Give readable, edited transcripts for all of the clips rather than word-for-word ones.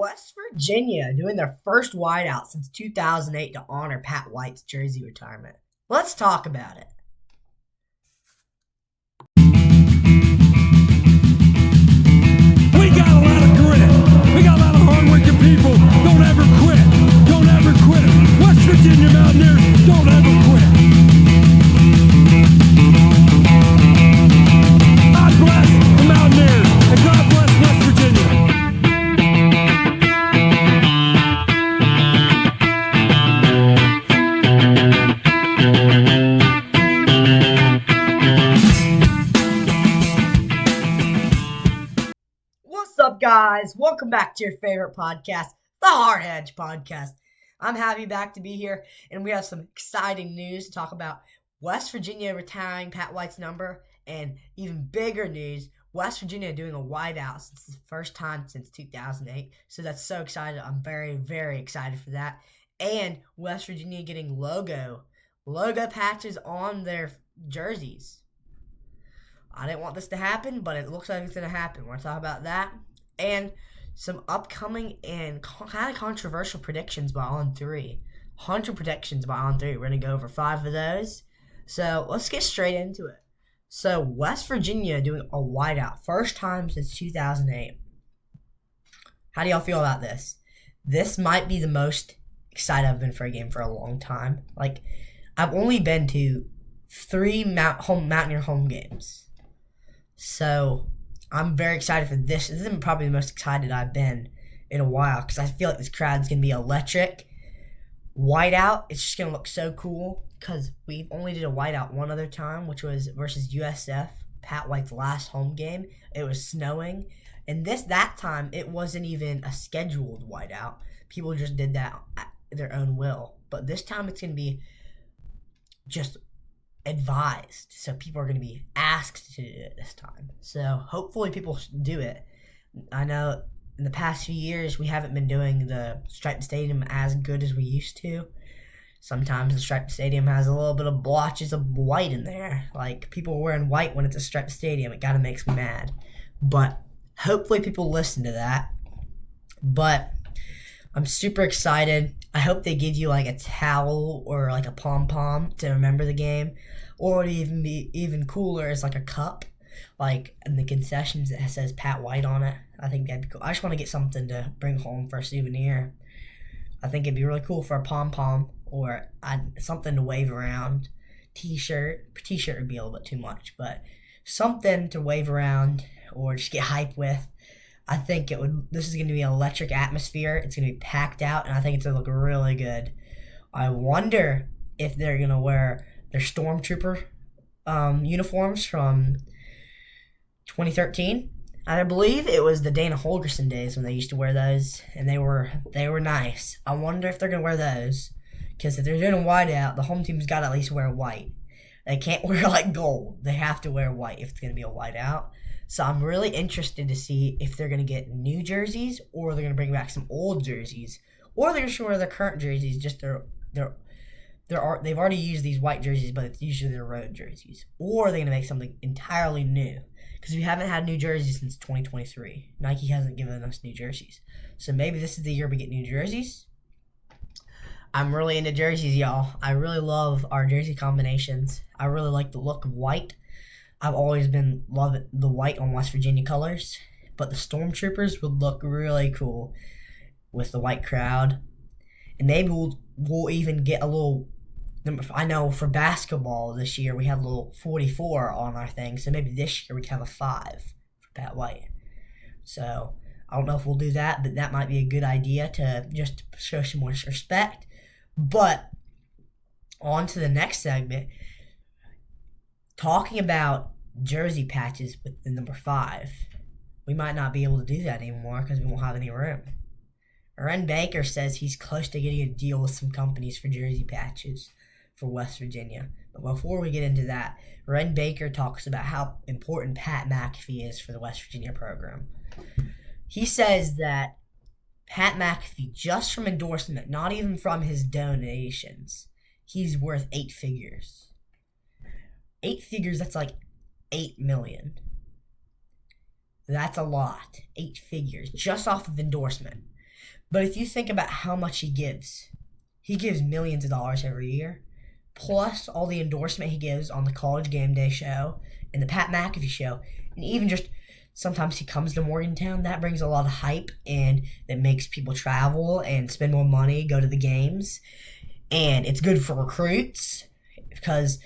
West Virginia doing their first wideout since 2008 to honor Pat White's jersey retirement. Let's talk about it. We got a lot of grit. We got a lot of hard-working people. Don't ever quit. Don't ever quit. West Virginia Mountaineers, don't ever quit. God bless the Mountaineers, and God bless West Virginia. What's up, guys? Welcome back to your favorite podcast, the Hard Edge Podcast. I'm happy back to be here, and we have some exciting news to talk about. West Virginia retiring Pat White's number, and even bigger news, West Virginia doing a wideout since the first time since 2008. So that's so excited. I'm very, very excited for that. And West Virginia getting logo patches on their jerseys. I didn't want this to happen, but it looks like it's going to happen. We're going to talk about that and some upcoming and kind of controversial predictions by On3. 100 predictions by On3. We're going to go over 5 of those. So let's get straight into it. So West Virginia doing a wideout. First time since 2008. How do y'all feel about this? This might be the most excited I've been for a game for a long time. Like, I've only been to 3 Mountaineer home games. So I'm very excited for this. This is probably the most excited I've been in a while because I feel like this crowd's going to be electric. Whiteout, it's just going to look so cool because we only did a whiteout one other time, which was versus USF, Pat White's last home game. It was snowing. And that time, it wasn't even a scheduled whiteout. People just did that at their own will. But this time, it's going to be just advised, so people are going to be asked to do it this time. So hopefully people do it. I know in the past few years we haven't been doing the striped stadium as good as we used to. Sometimes the striped stadium has a little bit of blotches of white in there, like people wearing white when it's a striped stadium. It kind of makes me mad, but hopefully people listen to that. But I'm super excited. I hope they give you like a towel or like a pom-pom to remember the game. Or what would even be even cooler is like a cup, like in the concessions that says Pat White on it. I think that'd be cool. I just want to get something to bring home for a souvenir. I think it'd be really cool for a pom-pom or something to wave around. T-shirt would be a little bit too much, but something to wave around or just get hype with. I think this is going to be an electric atmosphere. It's going to be packed out, and I think it's going to look really good. I wonder if they're going to wear their Stormtrooper uniforms from 2013. I believe it was the Dana Holgerson days when they used to wear those, and they were nice. I wonder if they're going to wear those, because if they're doing a whiteout, the home team's got to at least wear white. They can't wear like gold. They have to wear white if it's going to be a whiteout. So I'm really interested to see if they're going to get new jerseys or they're going to bring back some old jerseys or they're going to wear their current jerseys, just they've already used these white jerseys, but it's usually their road jerseys. Or they're going to make something entirely new because we haven't had new jerseys since 2023. Nike hasn't given us new jerseys. So maybe this is the year we get new jerseys. I'm really into jerseys, y'all. I really love our jersey combinations. I really like the look of white. I've always been loving the white on West Virginia colors, but the Stormtroopers would look really cool with the white crowd. And maybe we'll even get a little, I know for basketball this year we have a little 44 on our thing, so maybe this year we can have a 5 for Pat White. So I don't know if we'll do that, but that might be a good idea to just show some more respect. But on to the next segment. Talking about jersey patches with the number 5, we might not be able to do that anymore because we won't have any room. Wren Baker says he's close to getting a deal with some companies for jersey patches for West Virginia. But before we get into that, Wren Baker talks about how important Pat McAfee is for the West Virginia program. He says that Pat McAfee, just from endorsement, not even from his donations, he's worth 8 figures. 8 figures, that's like 8 million. That's a lot. 8 figures just off of endorsement. But if you think about how much he gives millions of dollars every year, plus all the endorsement he gives on the College Game Day show and the Pat McAfee show, and even just sometimes he comes to Morgantown. That brings a lot of hype, and that makes people travel and spend more money, go to the games, and it's good for recruits because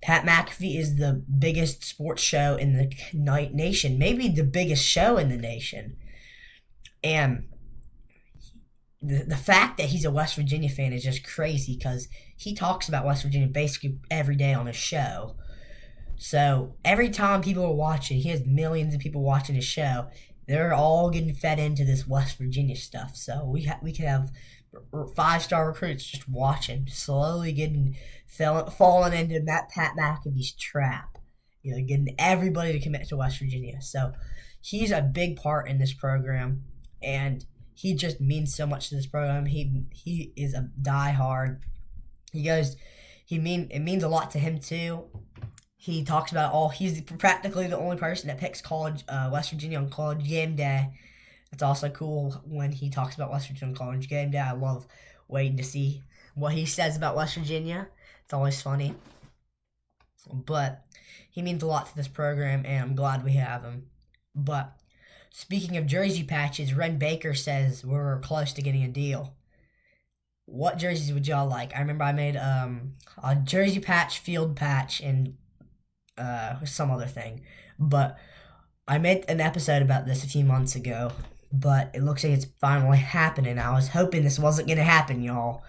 Pat McAfee is the biggest sports show in the nation, maybe the biggest show in the nation, and the fact that he's a West Virginia fan is just crazy because he talks about West Virginia basically every day on his show. So every time people are watching, he has millions of people watching his show. They're all getting fed into this West Virginia stuff. So we could have 5-star recruits just watching, slowly falling into that Pat McAfee's trap. Getting everybody to commit to West Virginia. So he's a big part in this program, and he just means so much to this program. He is a diehard. It means a lot to him too. He talks about he's practically the only person that picks West Virginia on College Game Day. It's also cool when he talks about West Virginia on College Game Day. I love waiting to see what he says about West Virginia. It's always funny. But he means a lot to this program, and I'm glad we have him. But speaking of jersey patches, Ren Baker says we're close to getting a deal. What jerseys would y'all like? I remember I made a jersey patch, field patch, and some other thing. But I made an episode about this a few months ago, but it looks like it's finally happening. I was hoping this wasn't going to happen, y'all.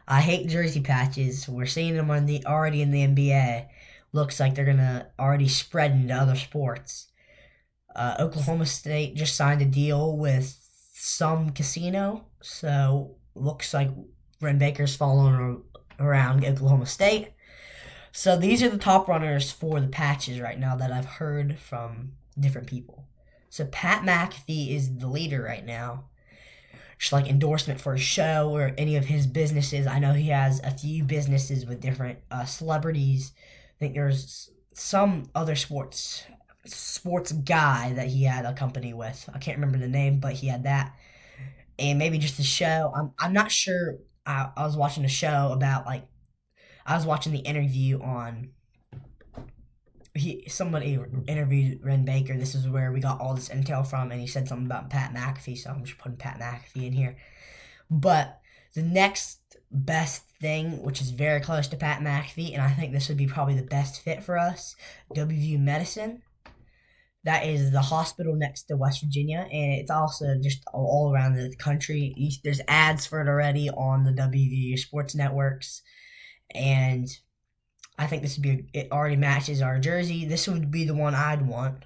I hate jersey patches. We're seeing them already in the NBA. Looks like they're going to already spread into other sports. Oklahoma State just signed a deal with some casino, so looks like Ren Baker's following around Oklahoma State. So these are the top runners for the patches right now that I've heard from different people. So Pat McAfee is the leader right now. Just like endorsement for his show or any of his businesses. I know he has a few businesses with different celebrities. I think there's some other sports guy that he had a company with. I can't remember the name, but he had that. And maybe just the show. I'm not sure. I was watching a show about I was watching the interview on. Somebody interviewed Ren Baker. This is where we got all this intel from, and he said something about Pat McAfee, so I'm just putting Pat McAfee in here. But the next best thing, which is very close to Pat McAfee, and I think this would be probably the best fit for us, WVU Medicine. That is the hospital next to West Virginia, and it's also just all around the country. There's ads for it already on the WVU sports networks, and I think it already matches our jersey. This would be the one I'd want.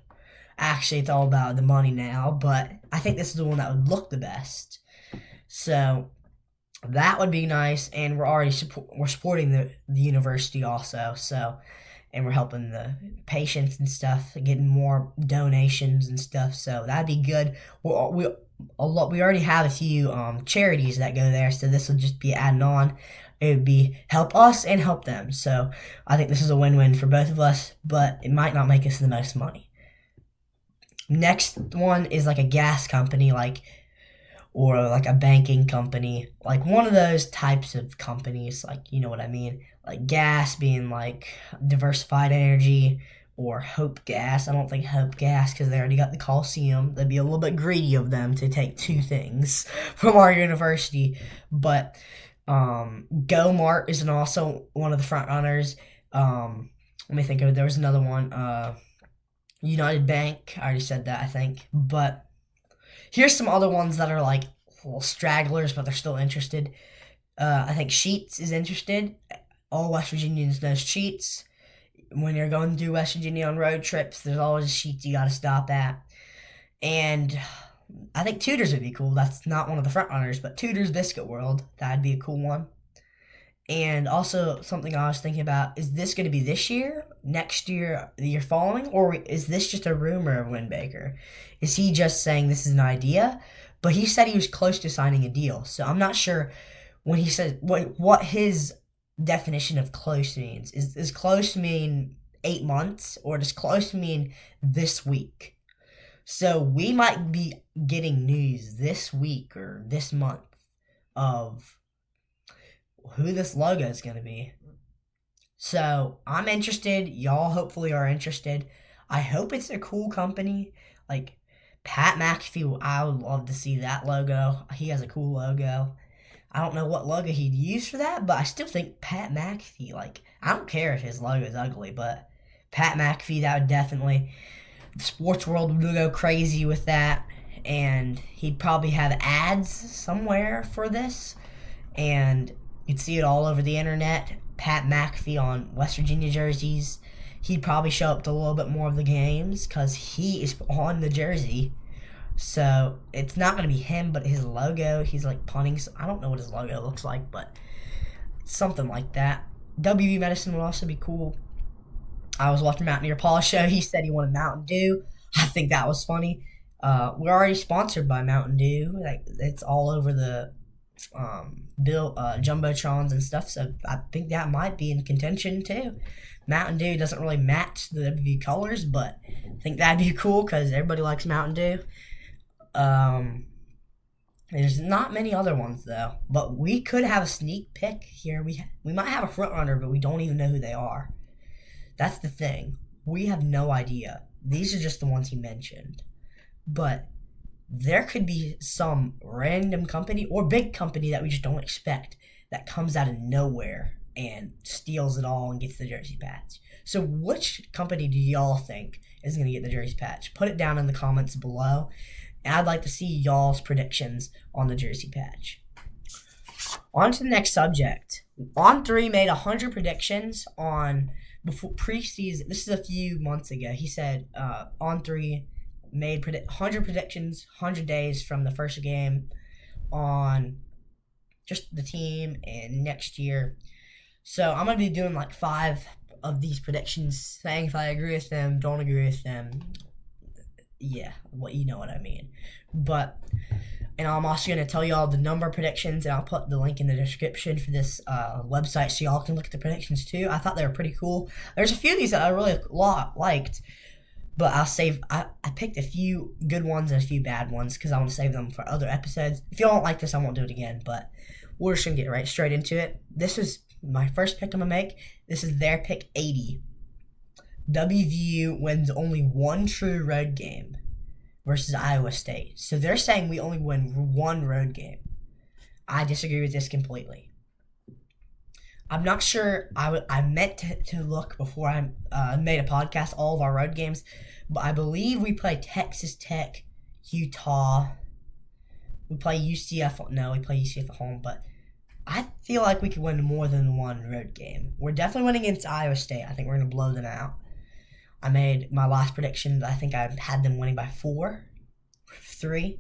Actually, it's all about the money now, but I think this is the one that would look the best. So that would be nice, and we're supporting the university also. So, and we're helping the patients and stuff, getting more donations and stuff. So that'd be good. We already have a few charities that go there, so this will just be adding on. It would be help us and help them. So I think this is a win-win for both of us, but it might not make us the most money. Next one is like a gas company, or like a banking company, like one of those types of companies, you know what I mean? Like gas being like Diversified Energy or Hope Gas. I don't think Hope Gas, because they already got the Coliseum. That'd be a little bit greedy of them to take two things from our university, but GoMart is also one of the front runners. Let me think of it. There was another one. United Bank. I already said that, I think. But here's some other ones that are like little stragglers, but they're still interested. I think Sheetz is interested. All West Virginians know Sheetz. When you're going to West Virginia on road trips, there's always a Sheetz you got to stop at. And I think Tudor's would be cool. That's not one of the front runners, but Tudor's Biscuit World, that'd be a cool one. And also something I was thinking about, is this going to be this year, next year, the year following, or is this just a rumor of Ren Baker? Is he just saying this is an idea? But he said he was close to signing a deal, so I'm not sure when he said what his definition of close means. Is close mean 8 months, or does close mean this week? So we might be getting news this week or this month of who this logo is going to be. So I'm interested. Y'all hopefully are interested. I hope it's a cool company. Like Pat McAfee, I would love to see that logo. He has a cool logo. I don't know what logo he'd use for that, but I still think Pat McAfee, like, I don't care if his logo is ugly, but Pat McAfee, that would definitely, the sports world would go crazy with that, and he'd probably have ads somewhere for this, and you'd see it all over the internet. Pat McAfee on West Virginia jerseys. He'd probably show up to a little bit more of the games because he is on the jersey. So it's not going to be him, but his logo. He's like punting. I don't know what his logo looks like, but something like that. WV Medicine would also be cool. I was watching Mountaineer Paul's show. He said he wanted Mountain Dew. I think that was funny. We're already sponsored by Mountain Dew. Like, it's all over the jumbotrons and stuff. So I think that might be in contention too. Mountain Dew doesn't really match the WV colors, but I think that'd be cool because everybody likes Mountain Dew. There's not many other ones though, but we could have a sneak pick here. We might have a front runner, but we don't even know who they are. That's the thing. We have no idea. These are just the ones he mentioned, but there could be some random company or big company that we just don't expect that comes out of nowhere and steals it all and gets the jersey patch. So which company do y'all think is going to get the jersey patch? Put it down in the comments below. And I'd like to see y'all's predictions on the jersey patch. On to the next subject. On3 made 100 predictions on before preseason. This is a few months ago. He said On3 made 100 predictions, 100 days from the first game on just the team and next year. So I'm going to be doing like 5 of these predictions, saying if I agree with them, don't agree with them. Yeah, you know what I mean. And I'm also going to tell y'all the number predictions, and I'll put the link in the description for this website so y'all can look at the predictions too. I thought they were pretty cool. There's a few of these that I really liked, but I picked a few good ones and a few bad ones because I want to save them for other episodes. If y'all don't like this, I won't do it again, but we're just going to get right straight into it. This is my first pick I'm going to make. This is their pick 80. WVU wins only one true road game versus Iowa State. So they're saying we only win one road game. I disagree with this completely. I'm not sure. I meant to look before I made a podcast all of our road games, but I believe we play Texas Tech, Utah. We play UCF. No, we play UCF at home, but I feel like we could win more than one road game. We're definitely winning against Iowa State. I think we're going to blow them out. I made my last prediction. I think I had them winning by 4, 3,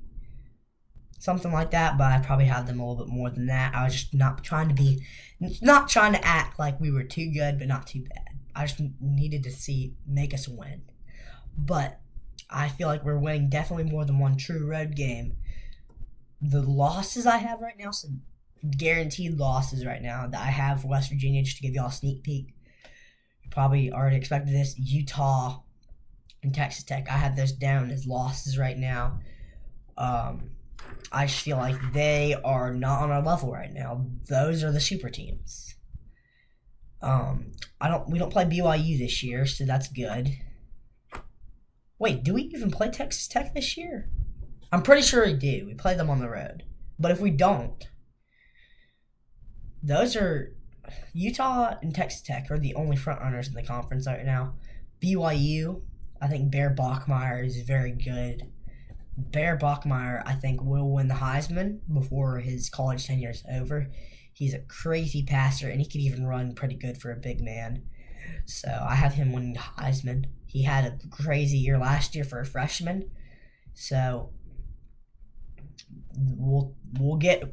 something like that. But I probably have them a little bit more than that. I was just not trying to act like we were too good, but not too bad. I just needed to make us win. But I feel like we're winning definitely more than one true road game. The losses I have right now, some guaranteed losses right now that I have for West Virginia, just to give y'all a sneak peek. Probably already expected this. Utah and Texas Tech, I have those down as losses right now. I just feel like they are not on our level right now. Those are the super teams. We don't play BYU this year, so that's good. Wait, do we even play Texas Tech this year? I'm pretty sure we do. We play them on the road. But if we don't, those are Utah and Texas Tech are the only front runners in the conference right now. BYU, I think Bear Bachmeier is very good. Bear Bachmeier, I think, will win the Heisman before his college tenure is over. He's a crazy passer, and he can even run pretty good for a big man. So I have him winning the Heisman. He had a crazy year last year for a freshman. So we'll look at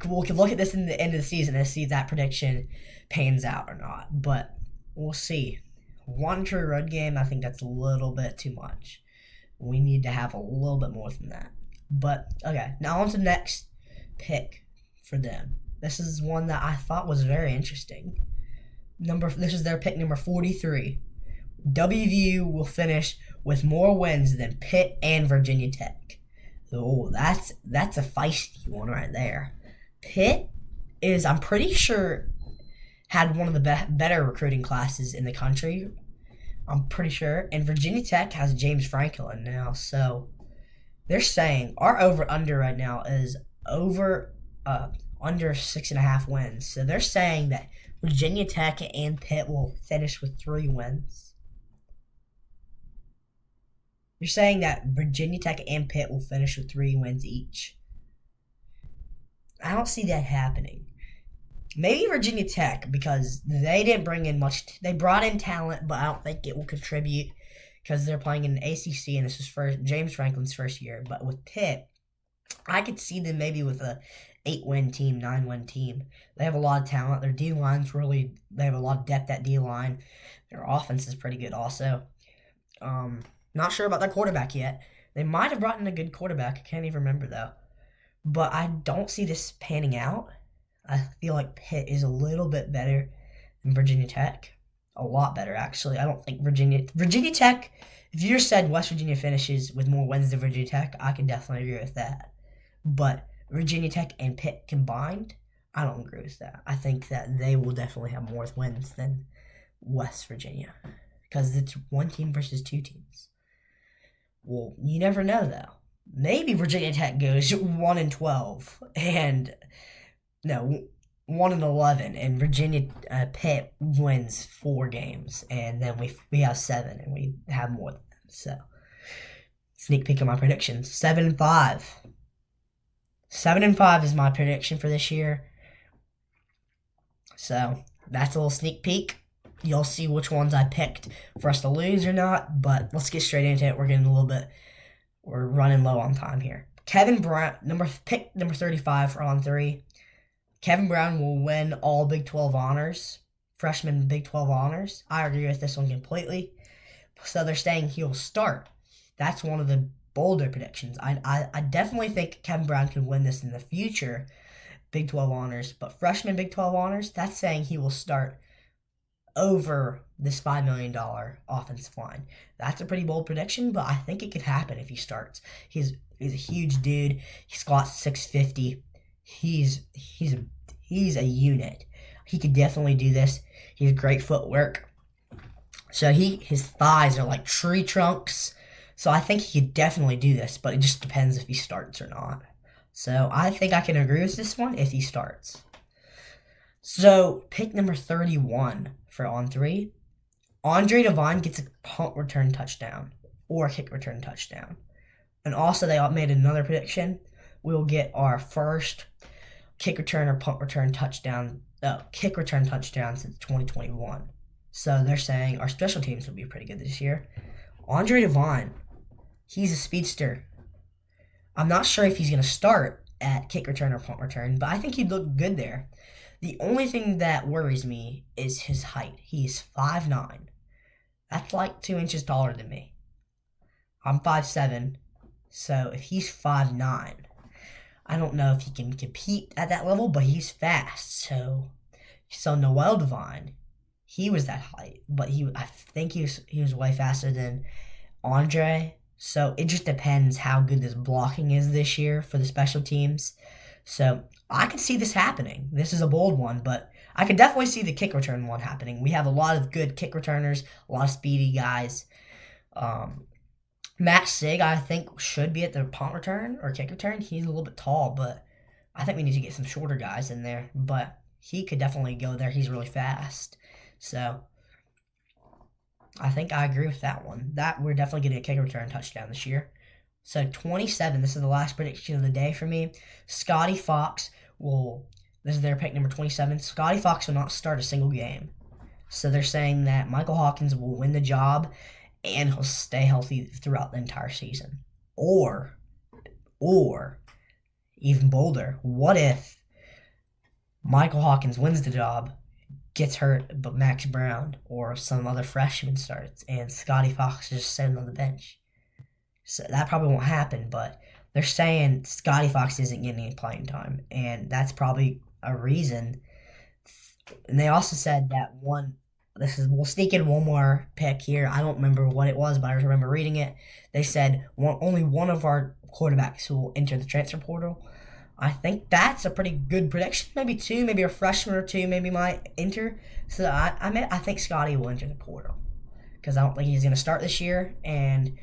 this in the end of the season and see if that prediction pans out or not. But we'll see. One true road game, I think that's a little bit too much. We need to have a little bit more than that. But, okay, now on to the next pick for them. This is one that I thought was very interesting. This is their pick number 43. WVU will finish with more wins than Pitt and Virginia Tech. Oh, that's a feisty one right there. Pitt is, I'm pretty sure, had one of the better recruiting classes in the country. I'm pretty sure. And Virginia Tech has James Franklin now. So they're saying our over-under right now is under 6.5 wins. So they're saying that Virginia Tech and Pitt will finish with 3 wins. You're saying that Virginia Tech and Pitt will finish with 3 wins each. I don't see that happening. Maybe Virginia Tech, because they didn't bring in much. They brought in talent, but I don't think it will contribute because they're playing in an ACC, and this is James Franklin's first year. But with Pitt, I could see them maybe with a 8-win team, 9-win team. They have a lot of talent. Their D-line's they have a lot of depth at D-line. Their offense is pretty good also. Not sure about their quarterback yet. They might have brought in a good quarterback. I can't even remember, though. But I don't see this panning out. I feel like Pitt is a little bit better than Virginia Tech. A lot better, actually. I don't think Virginia Tech, if you just said West Virginia finishes with more wins than Virginia Tech, I can definitely agree with that. But Virginia Tech and Pitt combined, I don't agree with that. I think that they will definitely have more wins than West Virginia because it's one team versus 2 teams. Well, you never know, though. Maybe Virginia Tech goes 1-12 and 1-11, and Virginia Pitt wins 4 games, and then we have 7, and we have more than them. So, sneak peek of my predictions: 7-5. 7-5 is my prediction for this year. So that's a little sneak peek. You'll see which ones I picked for us to lose or not, but let's get straight into it. We're running low on time here. Kevin Brown, pick number 35 for On 3. Kevin Brown will win all Big 12 honors, freshman Big 12 honors. I agree with this one completely. So they're saying he'll start. That's one of the bolder predictions. I definitely think Kevin Brown can win this in the future, Big 12 honors, but freshman Big 12 honors, that's saying he will start over this $5 million offensive line. That's a pretty bold prediction, but I think it could happen if he starts. He's a huge dude. He squats 650. He's a unit. He could definitely do this. He has great footwork. So his thighs are like tree trunks. So I think he could definitely do this, but it just depends if he starts or not. So I think I can agree with this one if he starts. So pick number 31 for On 3. Andre Devine gets a punt return touchdown or a kick return touchdown. And also they made another prediction. We'll get our first kick return or punt return touchdown, kick return touchdown since 2021. So they're saying our special teams will be pretty good this year. Andre Devine, he's a speedster. I'm not sure if he's going to start at kick return or punt return, but I think he'd look good there. The only thing that worries me is his height. He's 5'9". That's like 2 inches taller than me. I'm 5'7", so if he's 5'9", I don't know if he can compete at that level, but he's fast. So Noel Devine, he was that height, but I think he was way faster than Andre. So it just depends how good this blocking is this year for the special teams. So I could see this happening. This is a bold one, but I could definitely see the kick return one happening. We have a lot of good kick returners, a lot of speedy guys. Matt Sig, I think, should be at the punt return or kick return. He's a little bit tall, but I think we need to get some shorter guys in there. But he could definitely go there. He's really fast. So I think I agree with that one. That we're definitely getting a kick return touchdown this year. So 27, this is the last prediction of the day for me. Scotty Fox this is their pick number 27. Scotty Fox will not start a single game. So they're saying that Michael Hawkins will win the job and he'll stay healthy throughout the entire season. Or even bolder, what if Michael Hawkins wins the job, gets hurt, but Max Brown or some other freshman starts, and Scotty Fox is just sitting on the bench? So that probably won't happen, but they're saying Scotty Fox isn't getting any playing time, and that's probably a reason. And they also said that we'll sneak in one more pick here. I don't remember what it was, but I remember reading it. They said only one of our quarterbacks will enter the transfer portal. I think that's a pretty good prediction. Maybe two, maybe a freshman or two, maybe might enter. So I think Scotty will enter the portal because I don't think he's going to start this year. And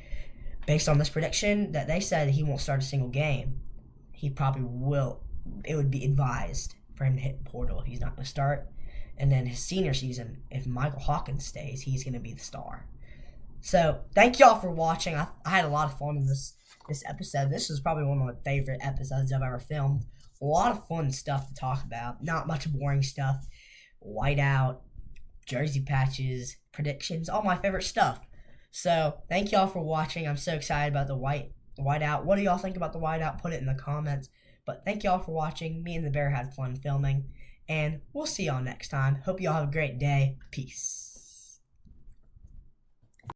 based on this prediction that they said he won't start a single game, he probably will. It would be advised for him to hit the portal if he's not going to start. And then his senior season, if Michael Hawkins stays, he's going to be the star. So thank y'all for watching. I had a lot of fun in this episode. This is probably one of my favorite episodes I've ever filmed. A lot of fun stuff to talk about. Not much boring stuff. Whiteout, jersey patches, predictions, all my favorite stuff. So thank y'all for watching. I'm so excited about the whiteout. What do y'all think about the whiteout? Put it in the comments. But thank y'all for watching. Me and the Bear had fun filming. And we'll see y'all next time. Hope y'all have a great day. Peace.